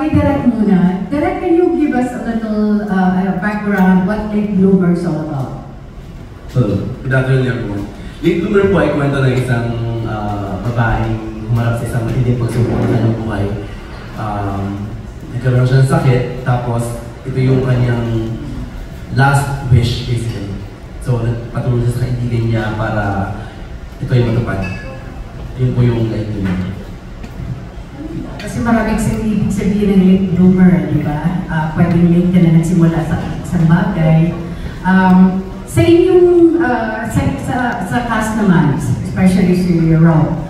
Kay Derek muna. Derek, can you give us a little background what Late Bloomer is all about? So, good afternoon everyone. Late Bloomer po ay kwento ng isang babaeng humarap sa isang matinding pagsubok ng kanyang buhay. Nagkaroon siya ng sakit, tapos ito yung kanyang last wish basically. So, nagpatuloy siya sa kaibigan niya para ito ay matupad. Yun po yung Late Bloomer. Kasi maraming ibig sabihin ng late bloomer, di ba? Pwedeng late ka na nagsimula sa isang bagay. Sa inyong, sa cast naman, especially si Rob,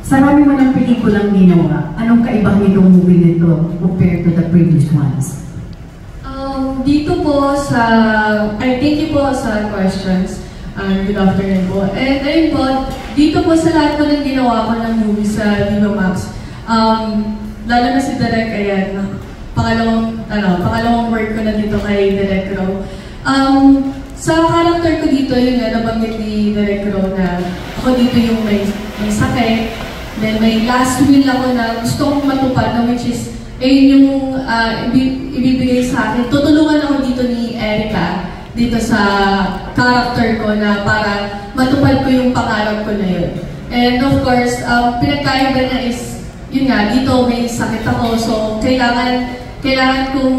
sa marami mo ng pelikulang ginawa, anong kaibahan itong movie nito compared to the previous ones? Dito po sa, thank you po sa questions. Good afternoon po. And ayun po, dito po sa lahat po ng ginawa ko ng movie sa Viva Max, lalo na si Direk, ayan, pangalawang work ko na dito kay Direk Ro. Sa character ko dito, yun nga, nabanggit ni Direk Ro na ako dito yung may sakit, then may last will ako na gusto kong matupad na which is, yung ibibigay sa akin. Tutulungan ako dito ni Erica dito sa character ko na para matupad ko yung pangarap ko na yun. And of course, pinagkaiba na is, yun nga, dito may sakit ako, so kailangan kong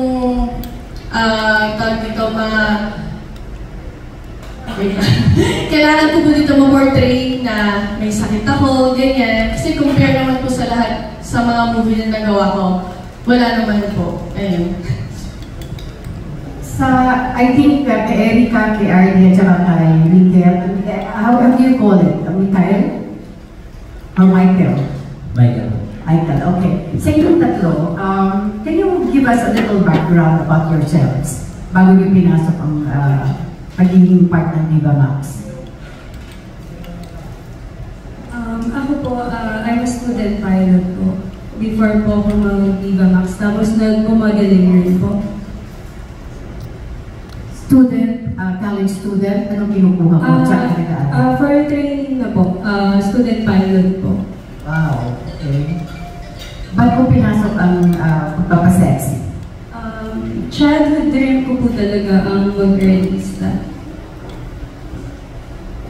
kailangan ko po dito ma-portray na may sakit ako, ganyan. Kasi compare naman po sa lahat sa mga movie na nagawa ko, wala naman po. Ayun. I think kay Erica, kay Arnie, at saka kay Miguel, how do you call it? Mikael? Or Michael? Michael. Michael, okay. Sa inyong tatlo, can you give us a little background about yourselves bago yung pinasok ang pagiging part ng Viva Max? Ako po, I'm a student pilot po. Before po ako mag-Viva Max, tapos nag-modeling rin po. Student, college student, anong kinukuha mo? For training na po, student pilot po. Wow, okay. Ba't ko pinasok ang pagpapasexy? Childhood dream ko po talaga ang mag-realista.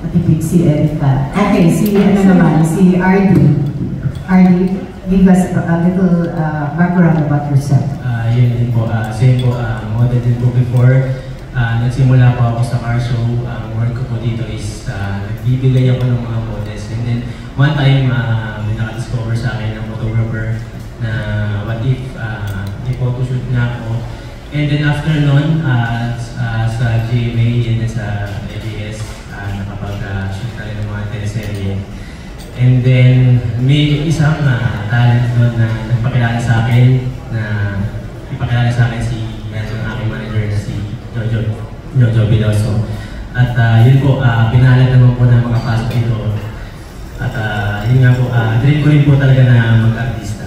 Matipid si Erica. Okay, si RD. RD, give us a little background about yourself. Yun din po, same po, model din po before. Nagsimula po ako sa car show. Ang work ko po dito is nagbibigay ako ng mga models. And then, one time, may nakadiscover sa akin ng photographer na what if i-photoshoot na ako. And then after nun, sa GMA and then sa ABS, nakapag-shoot na rin ng mga teleserye. And then, may isang talent doon na nagpakilala sa akin si ang aking manager na si Jojo Biloso. At yun po, pinahalat naman po na makapasok dito. At yun nga po, dream ko rin po talaga na mag-artista.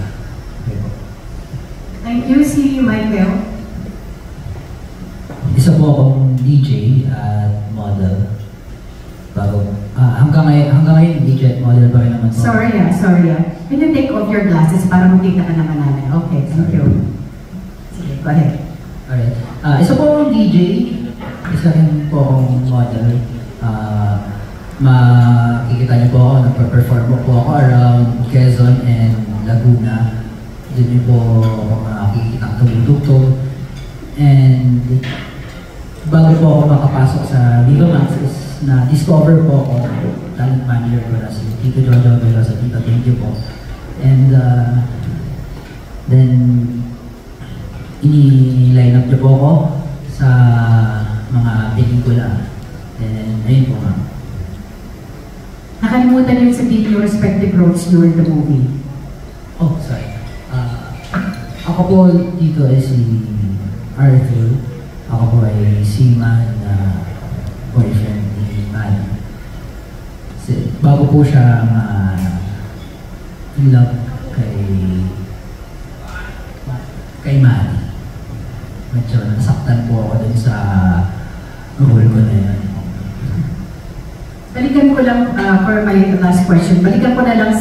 Thank you, si Michael. Isa po akong DJ at model. Hanggang ngayon, DJ at model pa rin naman po. Sorry. Can you take off your glasses para makita ka naman namin? Okay, thank you. Sige, go ahead. Alright. Isa po akong DJ, isa rin po akong model. Makikita niyo po ako, nagpa-perform po ako around Quezon and Laguna. Doon niyo po makikita ang tumutugtog. And bago po ako makapasok sa Viva Max is na-discover po ako, talent manager ko na si Tito Jojo Velosa. Tito, thank you po. And then ini-line up niyo po ako sa mga pelikula. And ayun po ma'am. Nakalimutan niyo sabihin yung respective roles during the movie. Oh, sorry. Ako po dito ay si Arthur. Ako po ay seaman na boyfriend ni Manny. Bago po siya in-love kay Manny. Medyo nasaktan po ako dun sa role ko na yun. Balikan ko lang, for my last question, balikan ko na lang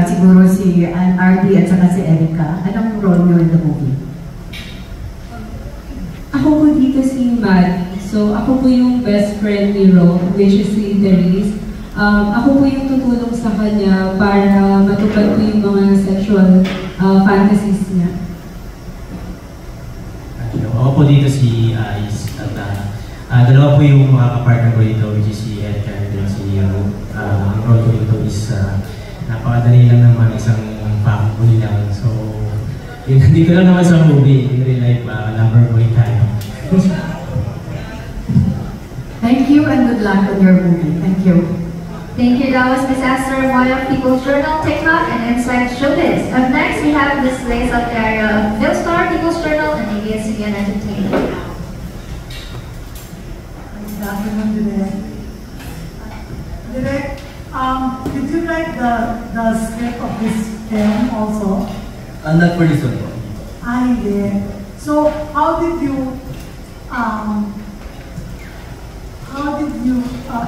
siguro si RD at saka si Erica. Anong role niyo in the movie? Ako po dito si Maddie. So, ako po yung best friend ni Ro, which is si Therese. Ako po yung tutulong sa kanya para matupad po yung mga sexual fantasies niya. Ako po dito si Ice. At dalawa po yung mga kapartner ko dito, which is si Erica and then si ang role ko dito is napakadali lang naman, isang pakuli lang. So, dito lang naman sa movie, in real life, lover boy tayo. Thank you and good luck on your movie. Thank you. Thank you. That was Ms. Esther Moya of People's Journal, TikTok, and Inside Showbiz. Up next, we have Ms. Lay Saltaria of Philstar, People's Journal, and ABS-CBN Entertainment. Good afternoon, Direk. Direk, did you write the script of this film also? Not for this one po. I did. So, how did you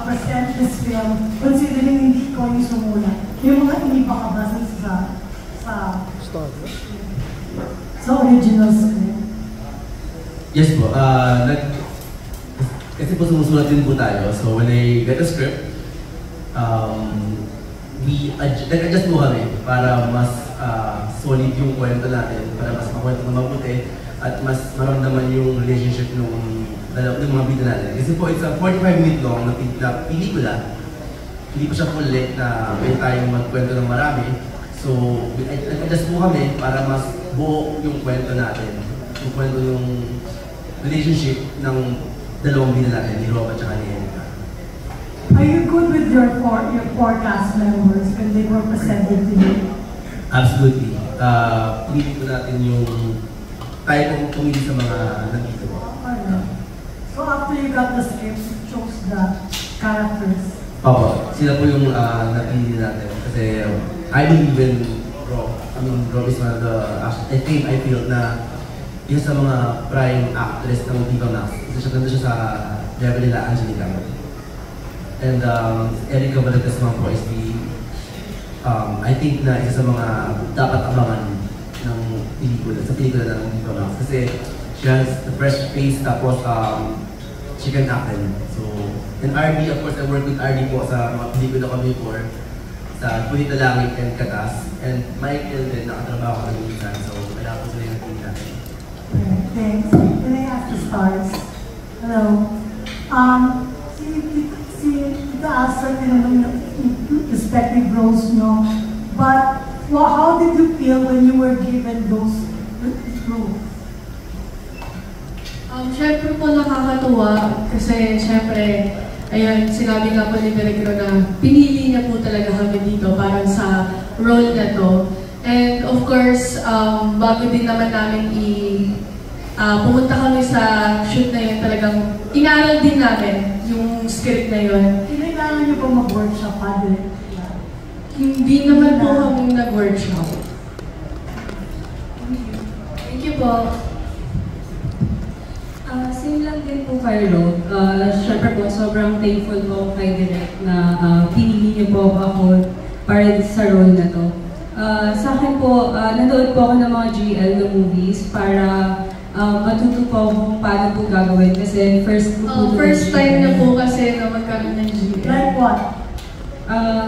present this film considering hindi ko yung sumulat? Yung mga iniba ka ba sa original script? Yes po. Kasi po sumusulat din po tayo. So when I get the script, nag-adjust po kami para mas solid yung kwento natin, para mas makwento na mabuti at mas maramdaman yung relationship ng mga bida natin. Kasi po, it's a 45-minute long na pelikula. Hindi po siya full length na pwede tayong magkwento ng marami. So, nag-adjust po kami para mas buo yung kwento natin. Yung kwento yung relationship ng dalawang bida natin, ni Rob at saka ni Erica. Are you good with your four cast members when they were presented to you? Absolutely. Pumili po natin yung tayo pong pumili sa mga nandito. So after you got the script, you chose the characters? Opo, sila po yung napili natin. Kasi I believe in Rob. I mean, Rob is one of the, I feel na isa sa mga prime actress ng Viva Max. Ganda siya sa level nila, Angelica. And Erica Balagtasman po is I think na isa sa mga dapat abangan ng pelikula, sa pelikula ng Viva Max. Kasi she has the fresh face, tapos she can act din. So, and RD, of course, I work with RD po sa mga pelikula kami before, sa Punita Langit and Katas. And Michael din, nakatrabaho kami minsan. So, kailangan po sila yung team natin. Thanks. Can I ask the stars? Hello. Si Tita Astra, tinanong yung respective roles nyo. But, how did you feel when you were given those roles? Siyempre po nakakatuwa kasi siyempre, ayun, sinabi nga po ni Director na pinili niya po talaga kami dito para sa role na to. And of course, bago din naman namin pumunta kami sa shoot na yun, talagang inaral din namin yung script na yun. Kailangan niyo ba mag-workshop pa din? Hindi naman po kami nag-workshop. Thank you po. Same lang din po kay Ro. Siyempre po, sobrang thankful po kay Direk na pinili niyo po ako para sa role na to. Sa akin po, nanood po ako ng mga GL na movies para matuto po ako kung paano po gagawin kasi first time na po kasi na magkaroon ng GL. Like what?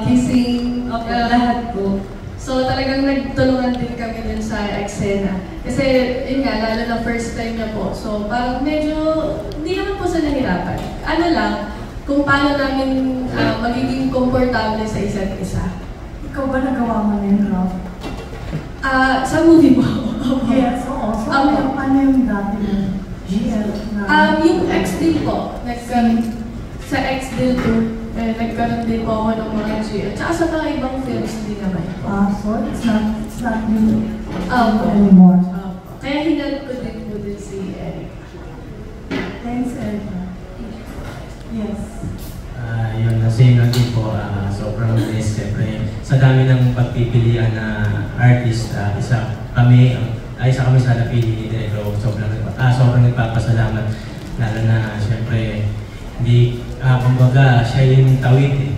Kissing, lahat po. So talagang nagtulungan din kami dun sa eksena. Kasi yun nga, lalo na first time niya po. So parang medyo, hindi naman po sa nahirapan. Ano lang, kung paano namin magiging komportable sa isa't isa. Ikaw ba nagawa mo na yun, Rob? Sa movie po. Yes, oo. So ano yung dati ng GL na? Yung X-Deal po. Sa X-Deal 2. Nagkaroon din po ako ng mga GL. Tsaka sa mga ibang films din naman. So it's not new anymore. Kaya hinalip ko din po din si Eric. Thanks, Erica. Yes. Yun, same lang din po. Sobrang blessed. Siyempre, sa dami ng pagpipilian na artist, isa kami sa napili ni Direk Ro. Sobrang nagpapasalamat. Lalo na, siyempre, Hindi, kumbaga, siya yung tawid eh.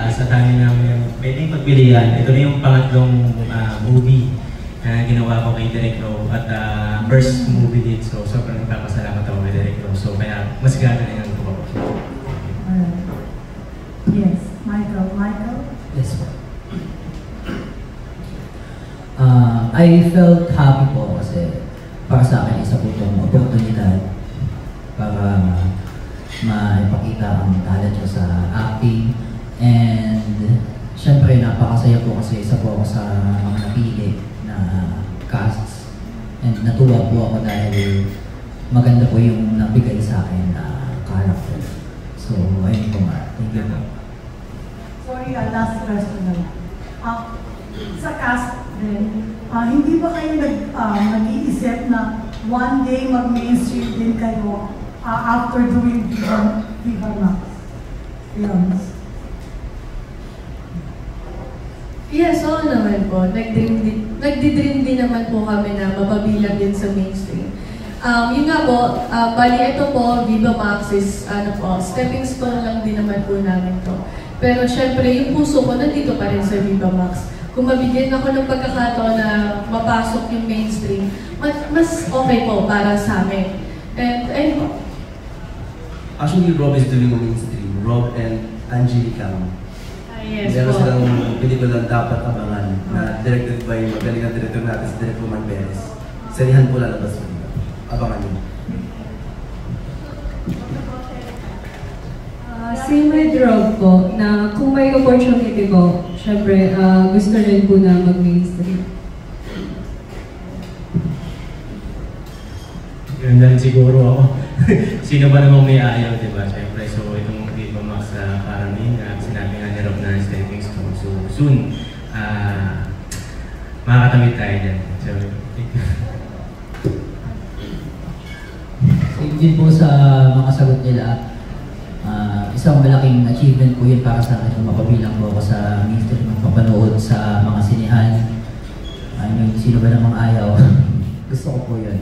Sa dami namin pwedeng pagpilian. Ito na yung pangatlong movie na ginawa ko kay Direk Ro at first movie din. So, sobrang nagpapasalamat ako kay Direk Ro. So, kaya mas gagalingan ko ako. Yes, Michael. Yes po. I felt happy po kasi para sa akin isa po itong oportunidad para maipakita ang talent ko sa acting. And syempre napakasaya po kasi isa po ako sa mga napili na casts. And natuwa po ako dahil maganda po yung nabigay sa akin na character. So, ayun po nga. Thank you po. Sorry, last question na lang. Sa cast din, hindi ba kayo nag-iisip na one day mag-mainstream din kayo after doing Viva Max films? Yes, oo naman po. Nagdi-dream din naman po kami na mapabilang din sa mainstream. Yun nga po, bali ito po, Viva Max is stepping stone lang din naman po namin to. Pero syempre, yung puso ko nandito pa rin sa Viva Max. Kung mabigyan ako ng pagkakataon na mapasok yung mainstream, mas okay po para sa amin. And ayun po. Actually, Rob is doing mainstream. Rob and Angelica. Yes meron po. silang pelikulang dapat abangan na directed by magaling na director natin si Direk Roman Perez. Sarihan po lalabas po dito. Abangan nyo. Same with Rob po, na kung may opportunity po, syempre gusto rin po na mag-mainstream. Yun na rin siguro ako. Sino ba namang may ayaw, di ba? Syempre, so itong Viva Max Paramin, sinabi nga ni Rob na stepping stone. So soon, makakatamit tayo dyan. So, Same din po sa mga sagot nila. Isang malaking achievement po yun para sa akin kung mapabilang po ako sa mainstream magpapanood sa mga sinihan. I mean, sino ba namang ayaw? Gusto ko po yun.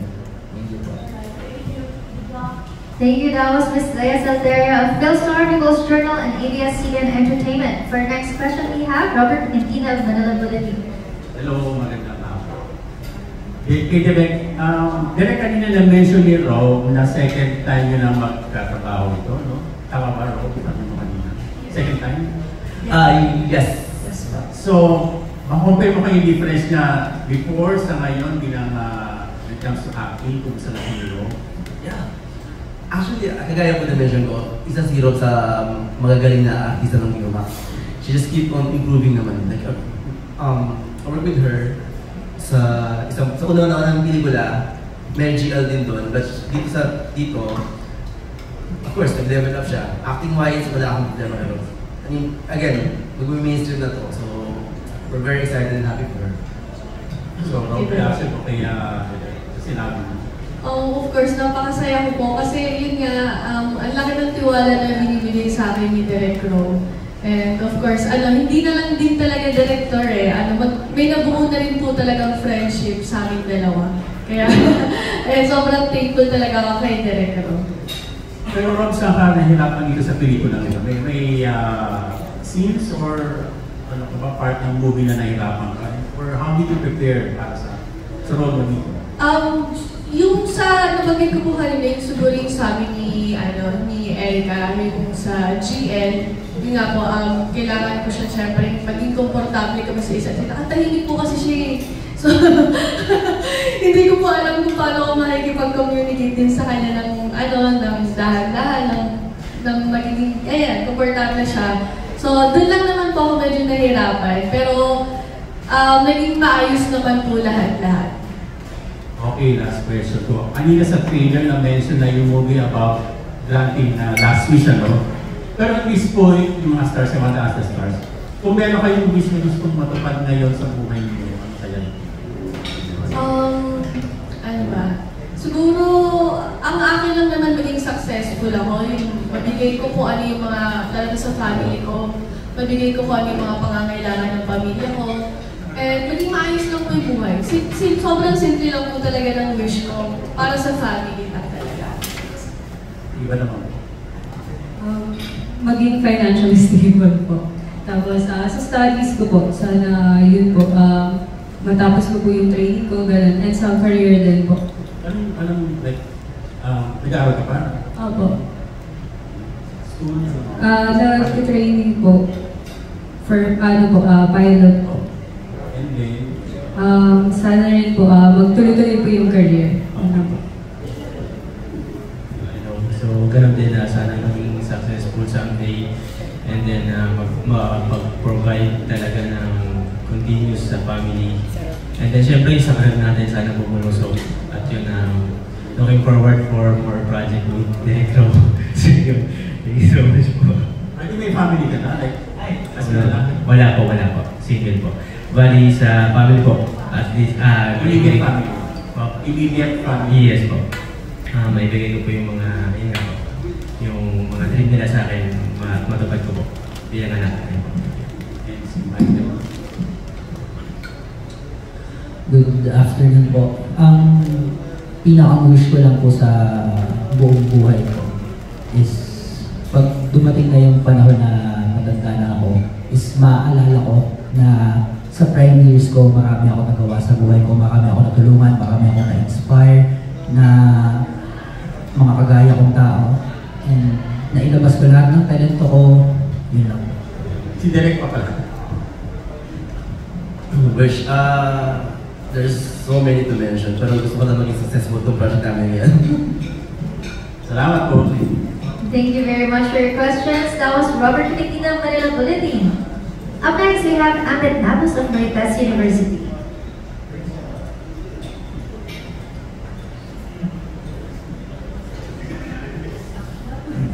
Thank you po. Thank you. That was Ms. Lea Salteria of Philstar, People's Journal, and ABS-CBN Entertainment. For our next question, we have Robert Quintina of Manila Bulletin. Hello, magandang hapon. Kay Direk, Direk, kanina na-mention ni Rob na second time nyo na magkatrabaho ito, no? Tama ba, Rob? Sabi mo kanina. Second time? Yes. So, ma-compare mo kayo yung difference na before sa ngayon bilang when it comes to acting kung sa hero? Yeah. Actually, kagaya po na-mention ko, isa si Rob sa magagaling na artista ng Viva Max. She just keep on improving naman. Like, I work with her sa unang ng pelikula, may GL din doon, but dito, of course, nag-level up siya. Acting-wise, wala akong problema kay Rob. I mean, again, mag-mainstream na to, so we're very excited and happy for her. So, Rob, kaya ko kaya sinabi mo. Of course, napakasaya ko po kasi yun nga, ang laki ng tiwala na binibigay sa akin ni Direk Ro. And of course, hindi na lang din talaga director eh. May nabuo na rin po talagang friendship sa aming dalawa. Kaya, sobrang thankful talaga ako kay Direk Ro. Pero Rob, saan ka nahirapan dito sa pelikula nito? May scenes or ano ba, part ng movie na nahirapan ka? Or how did you prepare para sa role mo dito? Yung sa nabanggit ko po kanina, yung siguro yung sabi ni Erica, yung sa GL, yun nga po, kailangan ko siya siyempre maging komportable kami sa isa't isa. Tahimik po kasi siya eh. So, hindi ko po alam kung paano ako makikipag-communicate din sa kanya ng dahan-dahan, ng magiging, komportable siya. So, dun lang naman po ako medyo nahirapan. Pero, naging maayos naman po lahat-lahat. Okay, last question ko. Kanina sa trailer na-mention na yung movie about granting last wish, ano? Pero at this point, yung mga stars, yung mga taas na stars, kung meron kayong wish na gustong matupad ngayon sa buhay niyo, ano kaya? Ano ba? Siguro, ang akin lang naman maging successful ako, yung mabigay ko kung ano yung mga, lalo sa family ko, mabigay ko kung ano yung mga pangangailangan ng pamilya ko, and maging maayos lang po yung buhay. Sobrang simple lang po talaga ng wish ko para sa family lang talaga. Iba naman. Maging financially stable po. Tapos sa studies ko po, sana yun po, matapos ko po yung training ko, ganun, and sa career din po. Anong like, nag-aaral ka pa? Opo. School? Nag-training po for, pilot po. And then? Sana rin po, magtuloy-tuloy po yung career. So, ganun din na sana maging successful someday and then mag-provide talaga ng continuous sa family. And then, syempre, sa career natin sana bumulusok. At yun, looking forward for more project with Direct Ro. Thank you so much po. May family ka na? Like, wala po. Single po. Bali sa family po. At least, immediate family? Immediate family? Yes po. May bigay ko po yung mga, yung mga dream nila sa akin, matupad ko po. Bilang anak. And si Michael? Good afternoon po. Ang pinaka-wish ko lang po sa buong buhay ko is pag dumating na yung panahon na matanda na ako, is maaalala ko na sa prime years ko, marami ako nagawa sa buhay ko, marami ako natulungan, marami ako na-inspire na mga kagaya kong tao. And nailabas ko lahat ng talento ko, yun lang. Si Derek pa pala. Wish, there's so many to mention, pero gusto ko na maging successful itong project namin yan. Salamat po. Thank you very much for your questions. That was Robert Pitina of Manila Bulletin. Up next, we have Amit Nabus of Maritas University.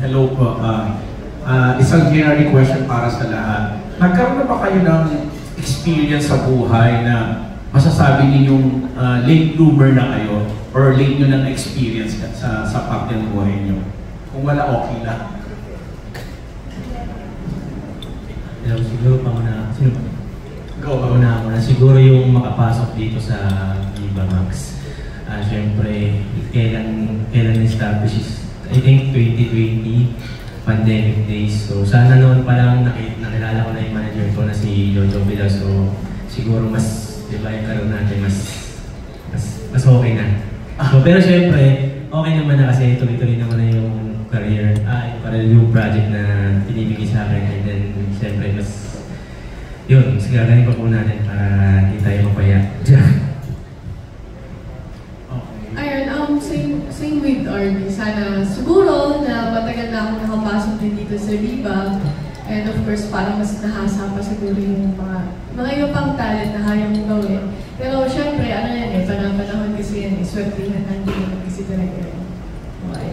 Hello po. Isang generic question para sa lahat. Nagkaroon na ba kayo ng experience sa buhay na masasabi ninyong late bloomer na kayo or late nyo ng experience sa parte ng buhay nyo? Kung wala, okay lang. Siguro pauna, Go. Siguro yung makapasok dito sa Viva Max. Siyempre, kailan na-establish is, I think 2020, pandemic days. So sana noon pa lang nakilala ko na yung manager ko na si Jojo Villa. So siguro mas, di ba, yung karoon natin mas okay na. So, pero siyempre, okay naman na kasi tuloy-tuloy naman na yung career, yung project na pinibigay sa akin. And then, siyempre, mas yun, sigarahin pa po natin para hindi tayo mapaya. Ayun, same with RB. Sana siguro na matagal na akong nakapasok din dito sa Viva. And of course, parang mas nahasa pa siguro yung mga iba pang talent na kaya mong gawin. Pero syempre, ano yan eh, panahon kasi yan eh, swertihan ng hindi kasi talaga. Okay.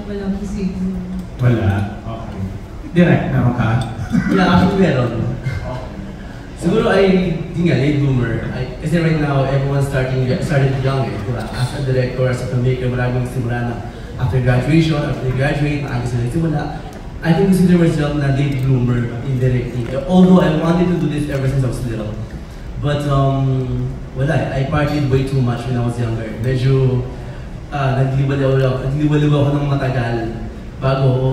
Wala po siguro. Wala? Okay. Direct na ka? Yeah, actually meron. Siguro yun nga, late bloomer. Kasi right now, everyone's started young eh. Diba? As a director, as a filmmaker, maraming simula na after graduation, after they graduate, maaga sila simula. I can consider myself na late bloomer in directing. Although I wanted to do this ever since I was little. But wala, I partied way too much when I was younger. Medyo naglibaliw ako ng matagal bago ako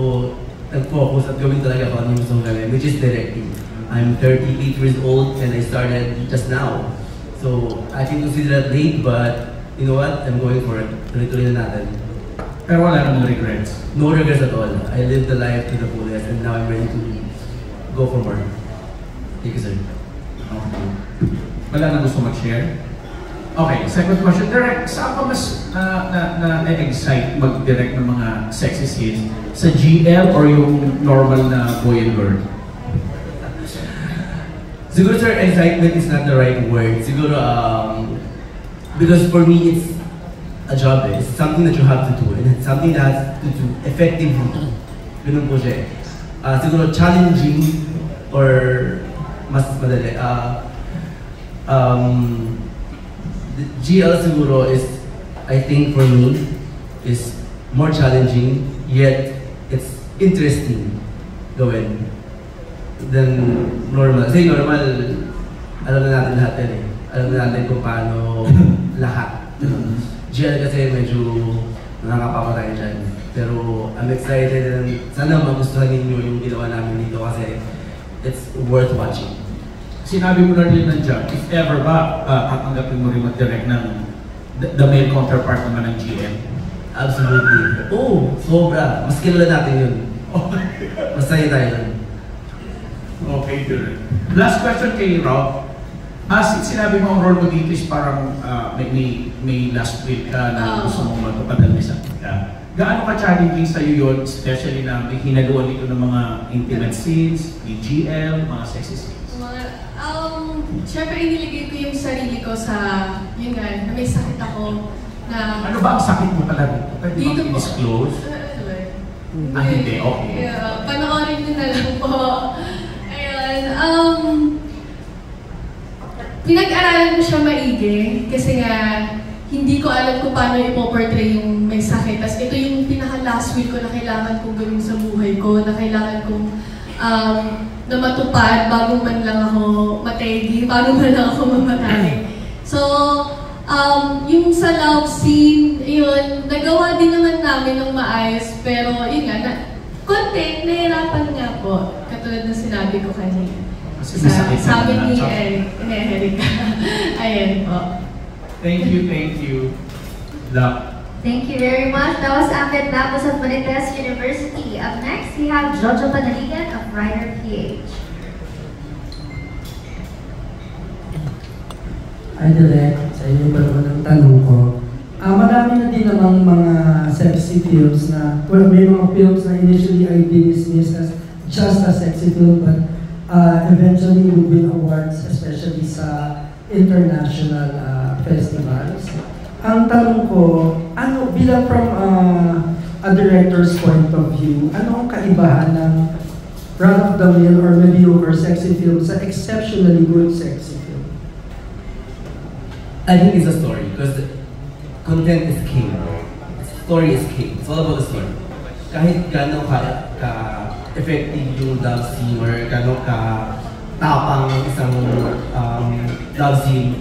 nag-focus at gawin talaga ako ano gusto kong gawin, which is directing. I'm 38 years old and I started just now. So I can consider that late, but you know what? I'm going for it. Tuloy-tuloy na natin. Pero wala namang regrets? No regrets at all. I lived the life to the fullest and now I'm ready to go for more. Thank you, sir. Okay. Wala na gusto mag-share? Okay, second question. Direct, saan ka mas na-excite mag-direct ng mga sexy scenes? Sa GL or yung normal na boy and girl? Siguro, sir, excitement is not the right word. Siguro, because for me, it's a job. It's something that you have to do. And it's something that has to do effectively. Ganun po siya. Siguro, challenging or mas madali. The GL siguro is, I think for me, is more challenging, yet it's interesting gawin than normal. Kasi normal, alam na natin lahat yan eh. Alam na natin kung paano lahat. GL kasi medyo nakakapapatay dyan. Pero I'm excited and sana magustuhan ninyo yung ginawa namin dito kasi it's worth watching. Sinabi mo na rin nandiyan, if ever ba, tatanggapin mo rin mag-direct ng the male counterpart naman ng GM? Absolutely. Oh, sobra. Mas kilala natin yun. Masaya tayo yun. Okay, good. Last question kay Rob. Sinabi mo ang role mo dito is parang may last week ka na gusto mong magpapadal sa ka. Gaano ka-challenging sa'yo yun, especially na may hinaluan dito ng mga intimate scenes, BGL, mga sexy scenes? Siyempre iniligay ko yung sarili ko sa, yun nga, na may sakit ako na... Ano ba ang sakit mo pala dito? Pwede dito bang i-disclose? Hindi, okay. Yeah, panoorin nyo na lang po. Ayun, pinag-aralan ko siya maigi kasi nga hindi ko alam kung paano ipoportray yung may sakit. Tapos ito yung pinaka-last week ko na kailangan kong gawin sa buhay ko, na kailangan kong na matupad bago man lang ako mategi, bago man lang ako mamatay. So, yung sa love scene, yun, nagawa din naman namin ng maayos, pero yun nga, konti, nahirapan nga po, katulad ng sinabi ko kanina. Sabi ni Erika. Ayan po. Thank you. Luck. Thank you very much. That was Ambit Lapos of Marites University. Up next, we have Jojo Panaligan of Rider PH. Hi, Direk. Sa inyo pa naman ang tanong ko. Marami na din namang mga sexy films na, well, may mga films na initially I dismissed as just a sexy film, but eventually would win awards, especially sa international festivals. Ang tanong ko, ano, bilang from a director's point of view, ano ang kaibahan ng run-of-the-mill or mediocre sexy film sa exceptionally good sexy film? I think it's a story because content is king. Story is king. It's all about the story. Kahit gano'n ka-effective yung love scene or gano'n ka-tapang isang love scene,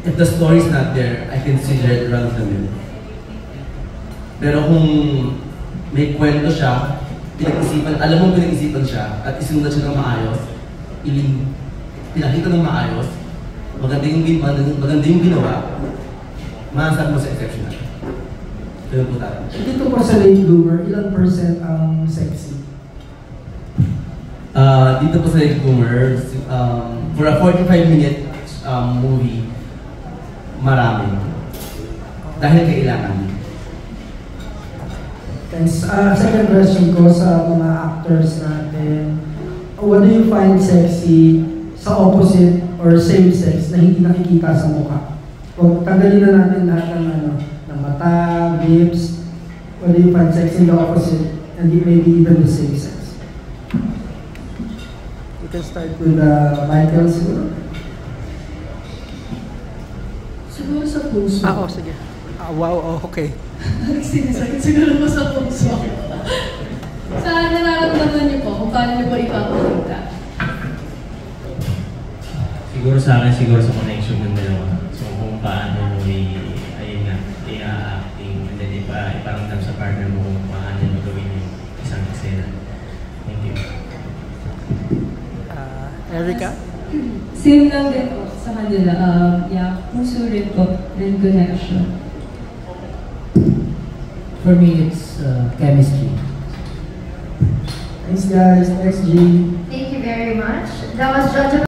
if the story is not there, I consider it run-of-the-mill. Pero kung may kwento siya, pinag-isipan, alam mo pinag-isipan siya, at isinunod siya ng maayos, pinakita ng maayos, maganda yung ginawa, masasabi mo sa exceptional. Ganun po tayo. Dito po sa Late Bloomer, ilang percent ang sexy? Dito po sa Late Bloomer, for a 45-minute movie, marami. Dahil kailangan. Thanks. Second question ko sa mga actors natin. What do you find sexy sa opposite or same sex na hindi nakikita sa mukha? Kung tanggalin na natin lahat ng mata, lips, what do you find sexy in the opposite and maybe even the same sex? You can start with Michael siguro. Siguro sa puso. Sige. Wow, okay. Sinasakit siguro mo sa puso. Sa nararamdaman niyo po, kung paano niyo po ipapakita? Siguro sa akin, siguro sa connection ng dalawa. So kung paano mo ayun nga, i-acting, and then iparamdam sa partner mo kung paano mo gawin yung isang eksena. Thank you. Erika? Same lang din po sa kanila. Puso rin po and connection. For me, it's chemistry. Thanks guys. Next, G. Thank you very much. That was Jojo